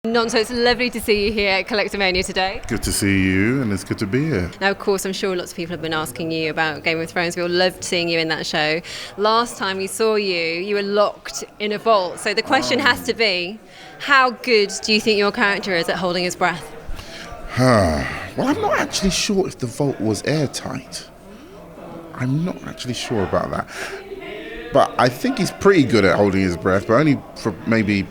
Nonso, it's lovely to see you here at Collectomania today. Good to see you, and it's good to be here. Now, of course, I'm sure lots of people have been asking you about Game of Thrones. We all loved seeing you in that show. Last time we saw you, you were locked in a vault. So the question has to be, how good do you think your character is at holding his breath? Well, I'm not actually sure if the vault was airtight. I'm not actually sure about that. But I think he's pretty good at holding his breath, but only for maybe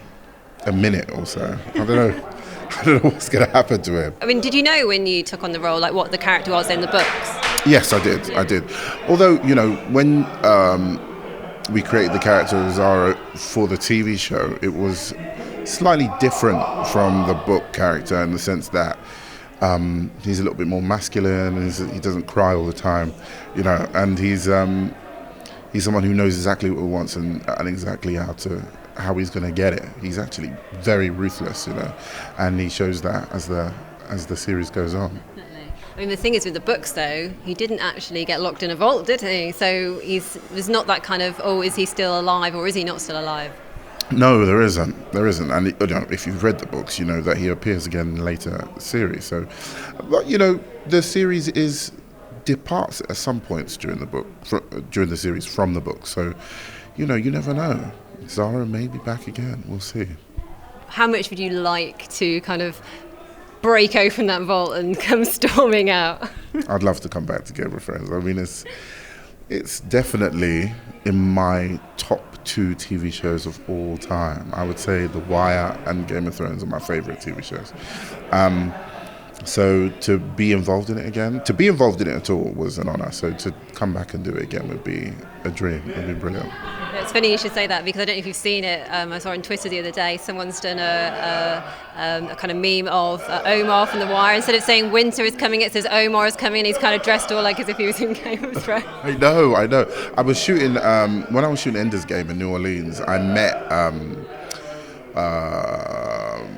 a minute or so. I don't know. I don't know what's going to happen to him. I mean, did you know when you took on the role, like what the character was in the books? Yes, I did. I did. Although, you know, when we created the character of Xaro for the TV show, it was slightly different from the book character in the sense that he's a little bit more masculine and he doesn't cry all the time, you know, and he's someone who knows exactly what he wants and exactly how he's going to get it. He's actually very ruthless, you know, and he shows that as the series goes on. Definitely. I mean, the thing is with the books, though, he didn't actually get locked in a vault, did he? So there's not that kind of, oh, is he still alive or is he not still alive? No, there isn't. And you know, if you've read the books, you know that he appears again in later series. So, but you know, the series departs at some points during the series from the book. So, you know, you never know. Xaro may be back again. We'll see. How much would you like to kind of break open that vault and come storming out? I'd love to come back to Game of Thrones. I mean, it's definitely in my top 2 TV shows of all time. I would say The Wire and Game of Thrones are my favourite TV shows. So to be involved in it again, to be involved in it at all was an honour. So to come back and do it again would be a dream. It would be brilliant. It's funny you should say that because I don't know if you've seen it. I saw on Twitter the other day someone's done a kind of meme of Omar from The Wire. Instead of saying winter is coming, it says Omar is coming, and he's kind of dressed all like as if he was in Game of Thrones. I know. I was shooting, when I was shooting Ender's Game in New Orleans, I met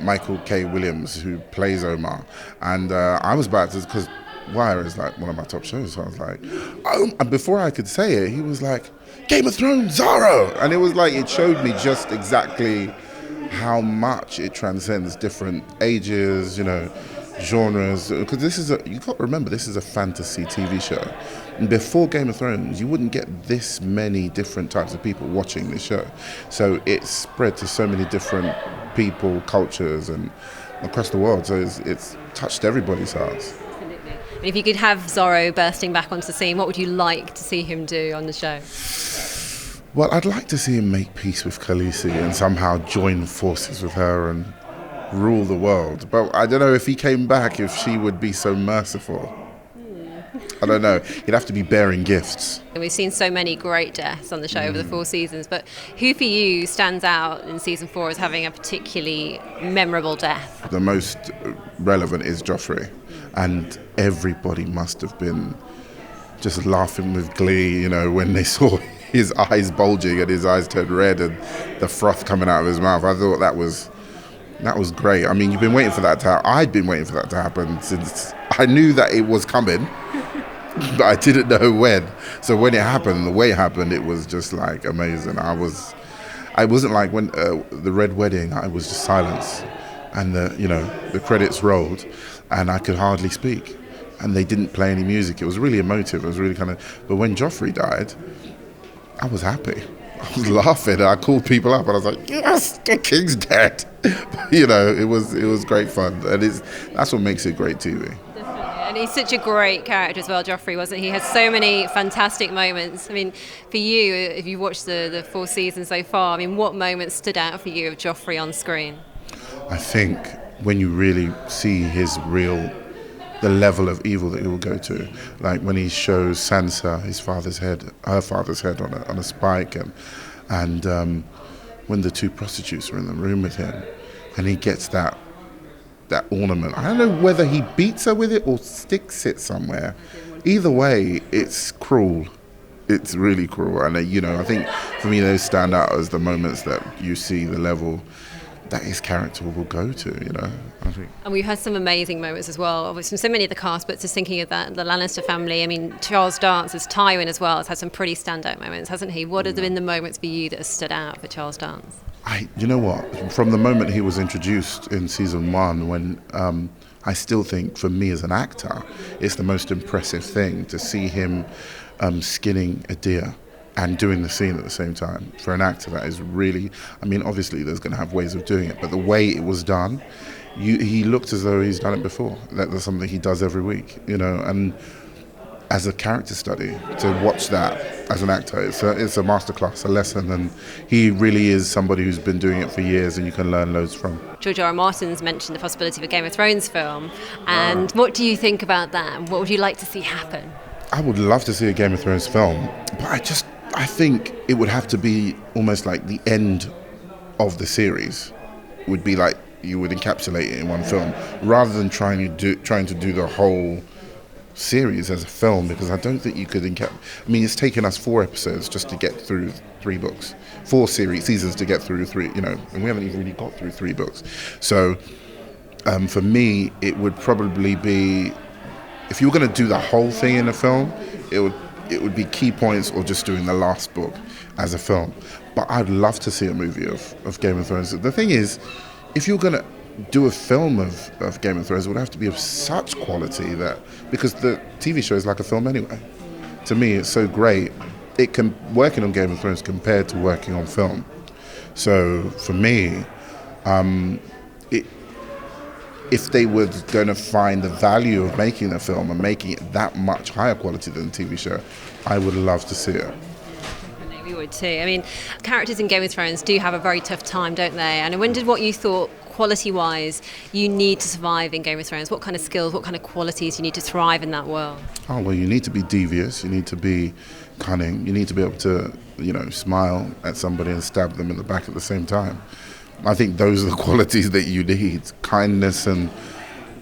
Michael K. Williams, who plays Omar, and I was about to, because Wire is like one of my top shows, so I was like, oh, and before I could say it, he was like, Game of Thrones, Xaro! And it was like, it showed me just exactly how much it transcends different ages, you know, genres, because you got to remember, this is a fantasy TV show. And before Game of Thrones, you wouldn't get this many different types of people watching this show. So it's spread to so many different people, cultures, and across the world. So it's touched everybody's hearts. Absolutely. And if you could have Xaro bursting back onto the scene, what would you like to see him do on the show? Well, I'd like to see him make peace with Khaleesi and somehow join forces with her and rule the world. But I don't know if he came back, if she would be so merciful. I don't know. He'd have to be bearing gifts. We've seen so many great deaths on the show over the 4 seasons, but who for you stands out in season 4 as having a particularly memorable death? The most relevant is Joffrey, and everybody must have been just laughing with glee, you know, when they saw his eyes bulging and his eyes turned red and the froth coming out of his mouth. I thought that was great. I mean, you've been waiting for that to happen. I'd been waiting for that to happen since I knew that it was coming, but I didn't know when. So when it happened, the way it happened, it was just like amazing. I wasn't like when the Red Wedding, I was just silence, and the credits rolled, and I could hardly speak, and they didn't play any music. It was really emotive. It was really but when Joffrey died, I was happy. I was laughing. I called people up and I was like, yes, the king's dead. You know, it was great fun. And that's what makes it great TV. Definitely. And he's such a great character as well, Joffrey, wasn't he? He has so many fantastic moments. I mean, for you, if you've watched the 4 seasons so far, I mean, what moments stood out for you of Joffrey on screen? I think when you really see the level of evil that he will go to, like when he shows Sansa her father's head on a spike, and when the 2 prostitutes are in the room with him, and he gets that ornament. I don't know whether he beats her with it or sticks it somewhere. Either way, it's cruel. It's really cruel, and I think for me those stand out as the moments that you see the level that his character will go to, I think. And we've had some amazing moments as well, from so many of the cast, but just thinking of that, the Lannister family, I mean, Charles Dance as Tywin as well has had some pretty standout moments, hasn't he? What have been the moments for you that have stood out for Charles Dance? You know what? From the moment he was introduced in season 1, when I still think, for me as an actor, it's the most impressive thing to see him skinning a deer and doing the scene at the same time. For an actor, that is really, I mean, obviously there's going to have ways of doing it, but the way it was done, he looked as though he's done it before. That's something he does every week, you know, and as a character study, to watch that as an actor, it's a masterclass, a lesson, and he really is somebody who's been doing it for years and you can learn loads from. George R.R. Martin's mentioned the possibility of a Game of Thrones film, and what do you think about that? What would you like to see happen? I would love to see a Game of Thrones film, but I think it would have to be almost like the end of the series would be like you would encapsulate it in one film, rather than trying to do the whole series as a film, because I don't think you could I mean, it's taken us 4 episodes just to get through 3 books, 4 seasons to get through 3, you know, and we haven't even really got through 3 books. So for me, it would probably be, if you were going to do the whole thing in a film, it would be key points or just doing the last book as a film. But I'd love to see a movie of Game of Thrones. The thing is, if you're going to do a film of Game of Thrones, it would have to be of such quality that, because the TV show is like a film anyway. To me, it's so great. Working on Game of Thrones compared to working on film. So for me, if they were going to find the value of making a film and making it that much higher quality than a TV show, I would love to see it. We would too. I mean, characters in Game of Thrones do have a very tough time, don't they? And I wondered what you thought, quality-wise, you need to survive in Game of Thrones. What kind of skills, what kind of qualities you need to thrive in that world? Oh, well, you need to be devious, you need to be cunning, you need to be able to, you know, smile at somebody and stab them in the back at the same time. I think those are the qualities that you need. Kindness and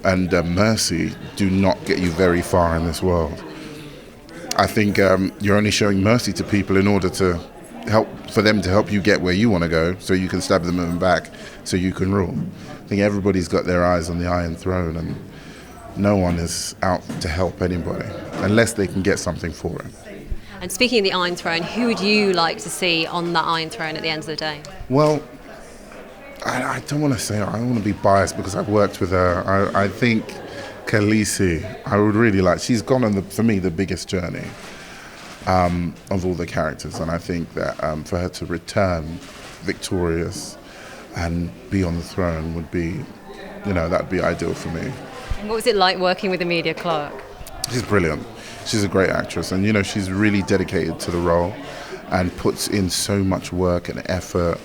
mercy do not get you very far in this world. I think you're only showing mercy to people in order to for them to help you get where you want to go, so you can stab them in the back, so you can rule. I think everybody's got their eyes on the Iron Throne, and no one is out to help anybody unless they can get something for it. And speaking of the Iron Throne, who would you like to see on that Iron Throne at the end of the day? Well, I don't want to say, I don't want to be biased because I've worked with her. I think Khaleesi, I would really like, she's gone on, for me, the biggest journey of all the characters, and I think that for her to return victorious and be on the throne would be, you know, that would be ideal for me. And what was it like working with Emilia Clarke? She's brilliant. She's a great actress, and you know, she's really dedicated to the role and puts in so much work and effort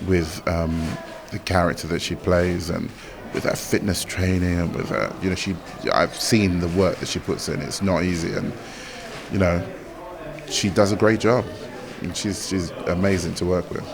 with the character that she plays, and with her fitness training, and with her, you know, I've seen the work that she puts in. It's not easy, and you know, she does a great job. And she's amazing to work with.